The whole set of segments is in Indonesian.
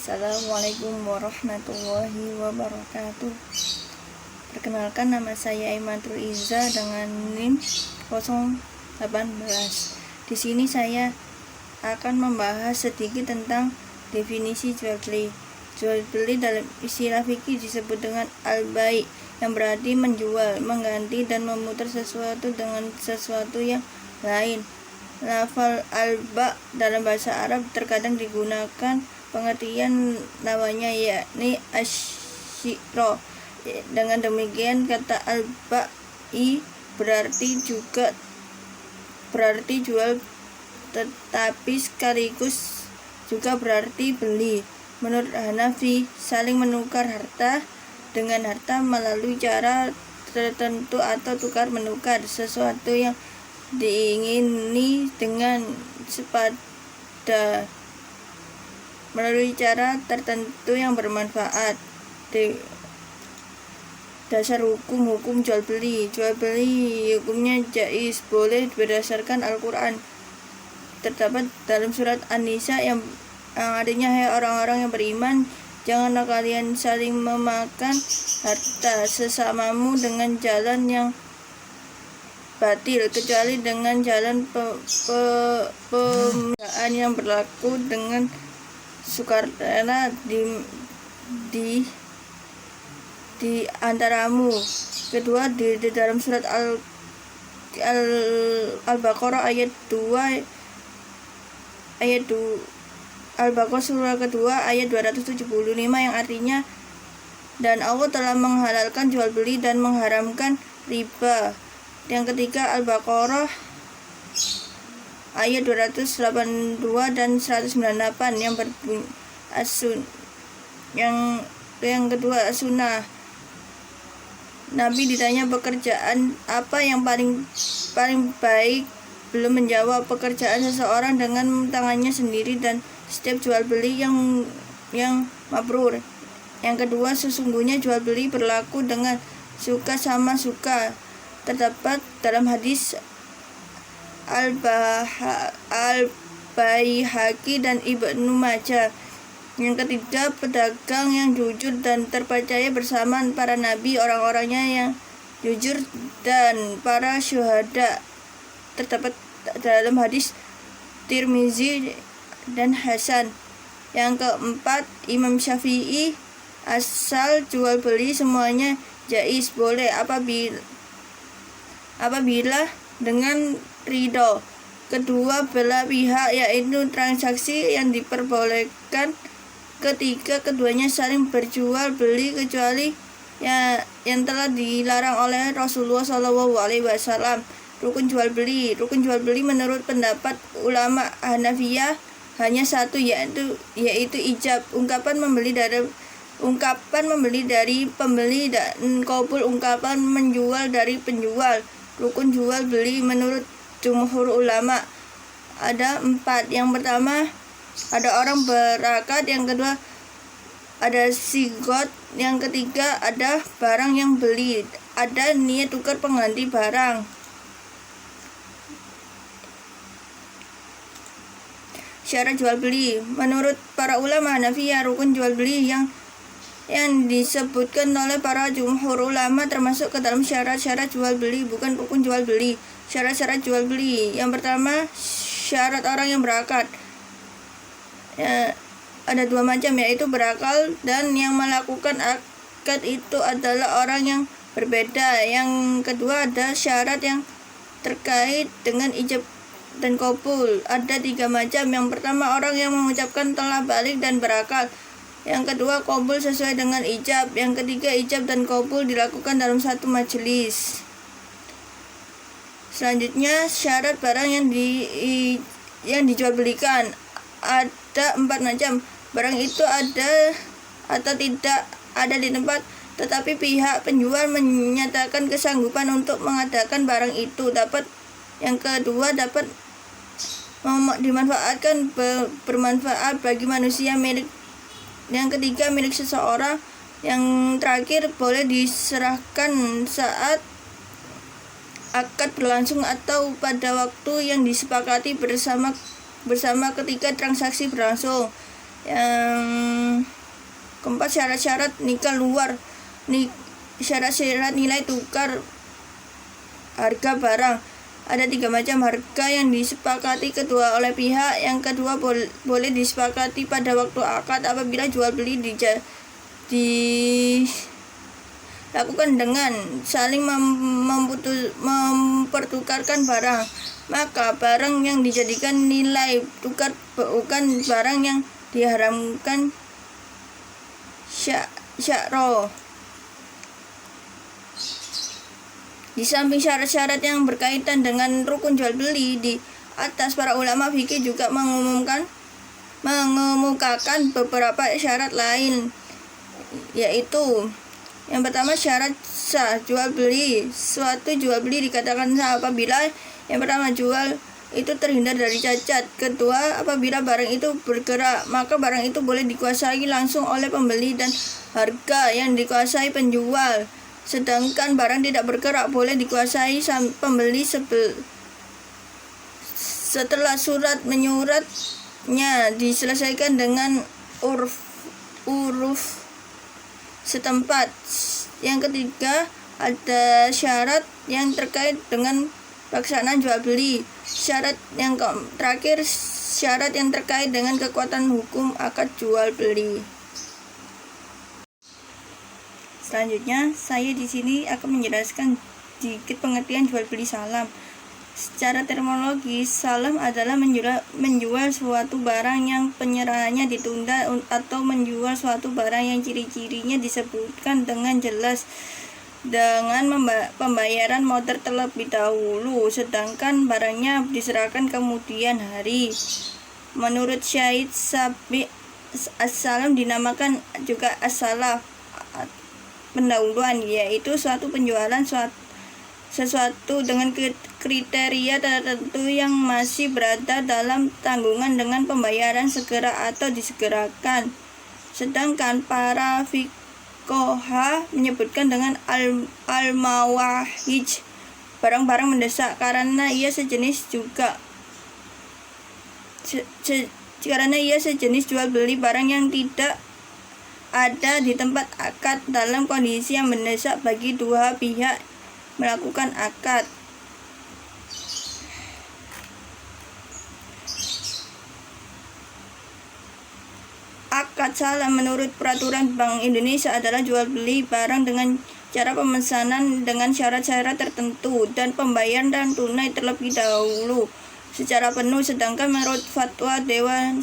Assalamualaikum warahmatullahi wabarakatuh. Perkenalkan, nama saya Imatul Iza dengan NIM 018. Di sini saya akan membahas sedikit tentang definisi jual beli. Jual beli dalam istilah fikih disebut dengan al-bai', yang berarti menjual, mengganti dan memutar sesuatu dengan sesuatu yang lain. Lafal al-ba' dalam bahasa Arab terkadang digunakan pengertian namanya, yakni asyiro. Dengan demikian, kata al-ba'i berarti jual, tetapi sekaligus juga berarti beli. Menurut Hanafi, saling menukar harta dengan harta melalui cara tertentu atau tukar menukar sesuatu yang diingini dengan sepada melalui cara tertentu yang bermanfaat. Dasar hukum jual beli. Jual beli hukumnya jaiz, boleh berdasarkan Al-Quran. Terdapat dalam surat An-Nisa yang artinya, hai orang-orang yang beriman, janganlah kalian saling memakan harta sesamamu dengan jalan yang batil, kecuali dengan jalan pembelaan yang berlaku dengan sukarela di antaramu. Kedua, di dalam surat Al-Baqarah ayat 2 Al-Baqarah surah kedua ayat 275 yang artinya, dan Allah telah menghalalkan jual beli dan mengharamkan riba. Yang ketiga, Al-Baqarah ayat 282 dan 198 yang berbunyi yang kedua, sunnah. Nabi ditanya pekerjaan apa yang paling baik, belum menjawab pekerjaan seseorang dengan tangannya sendiri dan setiap jual beli yang mabrur. Yang kedua, sesungguhnya jual beli berlaku dengan suka sama suka. Terdapat dalam hadis Al-Baihaqi dan Ibnu Majah. Yang ketiga, pedagang yang jujur dan terpercaya bersama para nabi, orang-orangnya yang jujur dan para syuhada. Terdapat dalam hadis Tirmizi dan Hasan. Yang keempat, Imam Syafi'i, asal jual beli semuanya jaiz, boleh apabila dengan ridho kedua belah pihak, yaitu transaksi yang diperbolehkan ketika keduanya saling berjual beli, kecuali yang telah dilarang oleh Rasulullah SAW. Rukun jual beli menurut pendapat ulama Hanafiyah hanya satu, yaitu ijab, ungkapan membeli dari pembeli, dan qabul, ungkapan menjual dari penjual. Rukun jual beli menurut jumhur ulama ada 4. Yang pertama, ada orang berakad. Yang kedua, ada sigot. Yang ketiga, ada barang yang beli. Ada niat tukar pengganti barang. Syarat jual beli menurut para ulama Hanafiyah, rukun jual beli yang disebutkan oleh para jumhur ulama termasuk ke dalam syarat-syarat jual beli, bukan rukun jual beli. Syarat-syarat jual beli yang pertama, syarat orang yang berakad. Ada 2 macam, yaitu berakal dan yang melakukan akad itu adalah orang yang berbeda. Yang kedua, ada syarat yang terkait dengan ijab dan qabul. Ada 3 macam. Yang pertama, orang yang mengucapkan telah balik dan berakal. Yang kedua, qabul sesuai dengan ijab. Yang ketiga, ijab dan qabul dilakukan dalam satu majelis. Selanjutnya, syarat barang yang dijual belikan. Ada 4 macam. Barang itu ada atau tidak ada di tempat, tetapi pihak penjual menyatakan kesanggupan untuk mengadakan barang itu. Yang kedua, dapat dimanfaatkan, bermanfaat bagi manusia, milik. Yang ketiga, milik seseorang. Yang terakhir, boleh diserahkan saat akad berlangsung atau pada waktu yang disepakati bersama ketika transaksi berlangsung. Yang Keempat, syarat-syarat nikah luar. Syarat-syarat nilai tukar harga barang. Ada 3 macam harga yang disepakati kedua oleh pihak. Yang kedua, boleh disepakati pada waktu akad apabila jual beli dilakukan dengan saling mempertukarkan barang. Maka barang yang dijadikan nilai tukar bukan barang yang diharamkan syara. Di samping syarat-syarat yang berkaitan dengan rukun jual beli di atas, para ulama fikih juga mengemukakan beberapa syarat lain, yaitu yang pertama, syarat sah jual beli. Suatu jual beli dikatakan sah apabila yang pertama, jual itu terhindar dari cacat. Kedua, apabila barang itu bergerak, maka barang itu boleh dikuasai langsung oleh pembeli dan harga yang dikuasai penjual. Sedangkan barang tidak bergerak boleh dikuasai pembeli setelah surat menyuratnya diselesaikan dengan uruf setempat. Yang ketiga, ada syarat yang terkait dengan pelaksanaan jual beli. Syarat yang terakhir, syarat yang terkait dengan kekuatan hukum akad jual beli. Selanjutnya, saya di sini akan menjelaskan sedikit pengertian jual beli salam. Secara terminologis, salam adalah menjual suatu barang yang penyerahannya ditunda atau menjual suatu barang yang ciri-cirinya disebutkan dengan jelas dengan pembayaran modal terlebih dahulu, sedangkan barangnya diserahkan kemudian hari. Menurut Syahid Sabi, as-salam dinamakan juga as-salaf, pendahuluan, yaitu suatu penjualan sesuatu dengan kriteria tertentu yang masih berada dalam tanggungan dengan pembayaran segera atau disegerakan. Sedangkan para fuqaha menyebutkan dengan al-mawahij, barang-barang mendesak, karena ia sejenis jual beli barang yang tidak ada di tempat akad dalam kondisi yang mendesak bagi dua pihak melakukan akad. Akad salam menurut peraturan Bank Indonesia adalah jual beli barang dengan cara pemesanan dengan syarat-syarat tertentu dan pembayaran dan tunai terlebih dahulu secara penuh. Sedangkan menurut fatwa Dewan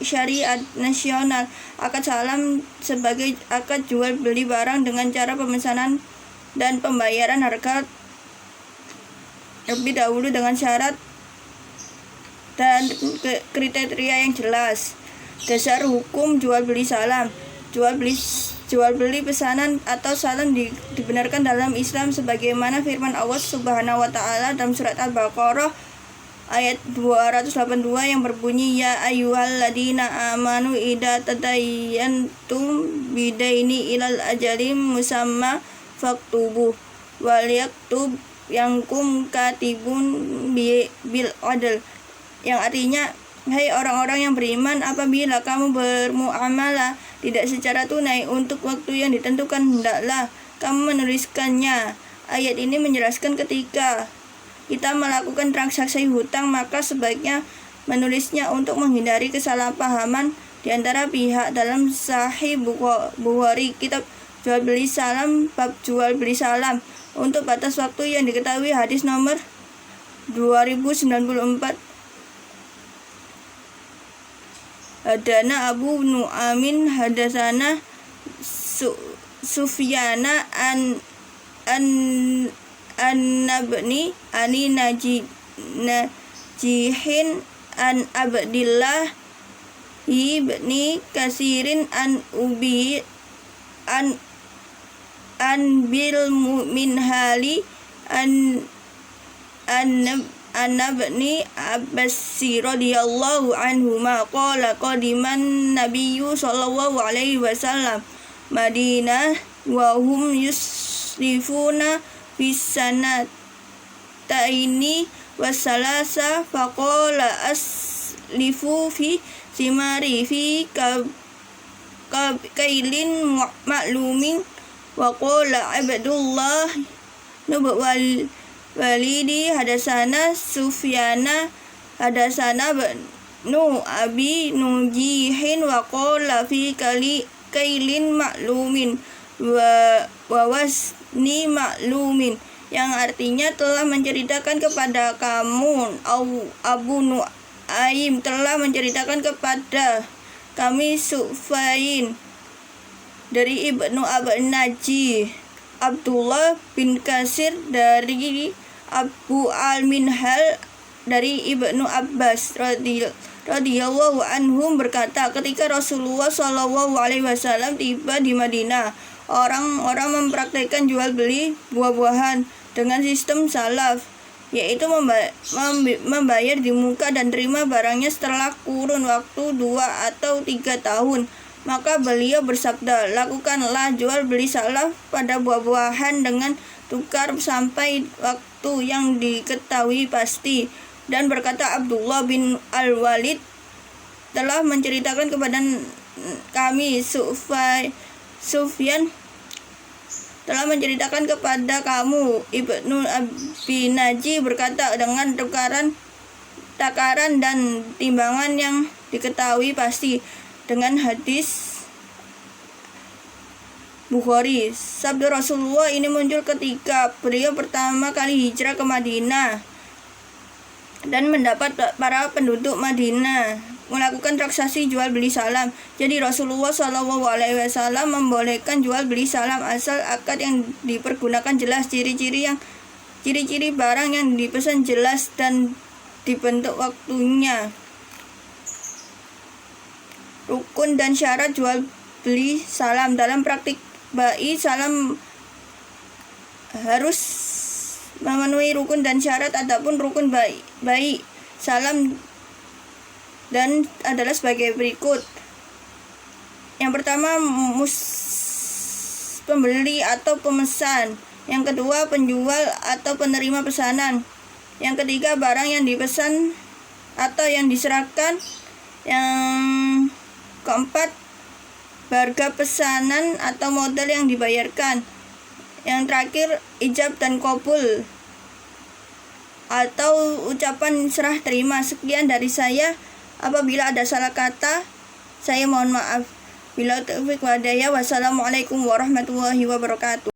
Syariat Nasional, akad salam sebagai akad jual beli barang dengan cara pemesanan dan pembayaran harga lebih dahulu dengan syarat dan kriteria yang jelas. Dasar hukum jual beli salam. Jual beli pesanan atau salam dibenarkan dalam Islam sebagaimana firman Allah Subhanahu wa taala dalam surat Al-Baqarah ayat 282 yang berbunyi, ya ayyuhalladzina amanu idza tadayyantum bidaini ilal ajalim musamma faktubuh wal yaktub yankum katibun bil adl, yang artinya, hai orang-orang yang beriman, apabila kamu bermuamalah tidak secara tunai untuk waktu yang ditentukan, hendaklah kamu menuliskannya. Ayat ini menjelaskan ketika kita melakukan transaksi hutang, maka sebaiknya menulisnya untuk menghindari kesalahpahaman di antara pihak. Dalam Sahih Bukhari, kitab jual beli salam, bab jual beli salam untuk batas waktu yang diketahui, hadis nomor 2094. Hadana Abu Nu'amin hadasana Sufyana an-Nabni ani najihin an Abdillah ibni Kasirin an Ubi an bil mu'min hali an Nabni Abbasi radhiyallahu anhuma qala qadiman nabiyyu sallallahu alaihi wasallam Madinah wa hum yusrifuna fi sanataini wasalasa faqala aslifu fi simari fi kailin maklumin wa qala Abdullah wal walidi hadasana Sufyana hadasana nu abi nujihin wa qala fi kailin maklumin wa wasni maklumin, yang artinya telah menceritakan kepada kamu, Abu Nuaim telah menceritakan kepada kami Sufyan dari Ibnu Naji, Abdullah bin Kasir dari Abu Al-Minhal dari Ibnu Abbas radhiyallahu anhum berkata, ketika Rasulullah SAW tiba di Madinah, orang-orang mempraktikkan jual beli buah-buahan dengan sistem salaf, yaitu membayar di muka dan terima barangnya setelah kurun waktu 2 atau 3 tahun. Maka beliau bersabda, lakukanlah jual beli salaf pada buah-buahan dengan tukar sampai waktu yang diketahui pasti. Dan berkata Abdullah bin Al-Walid telah menceritakan kepada kami Sufyan telah menceritakan kepada kamu Ibnu Abi Naji berkata dengan takaran dan timbangan yang diketahui pasti, dengan hadis Bukhari. Sabda Rasulullah ini muncul ketika beliau pertama kali hijrah ke Madinah dan mendapat para penduduk Madinah melakukan transaksi jual beli salam. Jadi Rasulullah SAW membolehkan jual beli salam asal akad yang dipergunakan jelas, ciri-ciri barang yang dipesan jelas dan dibentuk waktunya. Rukun dan syarat jual beli salam. Dalam praktik bai, salam harus memenuhi rukun dan syarat. Adapun rukun bai salam dan adalah sebagai berikut. Yang pertama, pembeli atau pemesan. Yang kedua, penjual atau penerima pesanan. Yang ketiga, barang yang dipesan atau yang diserahkan. Yang keempat, harga pesanan atau modal yang dibayarkan. Yang terakhir, ijab dan qabul atau ucapan serah terima. Sekian dari saya. Apabila ada salah kata, saya mohon maaf. Bila taufiq wa hidayah. Wassalamualaikum warahmatullahi wabarakatuh.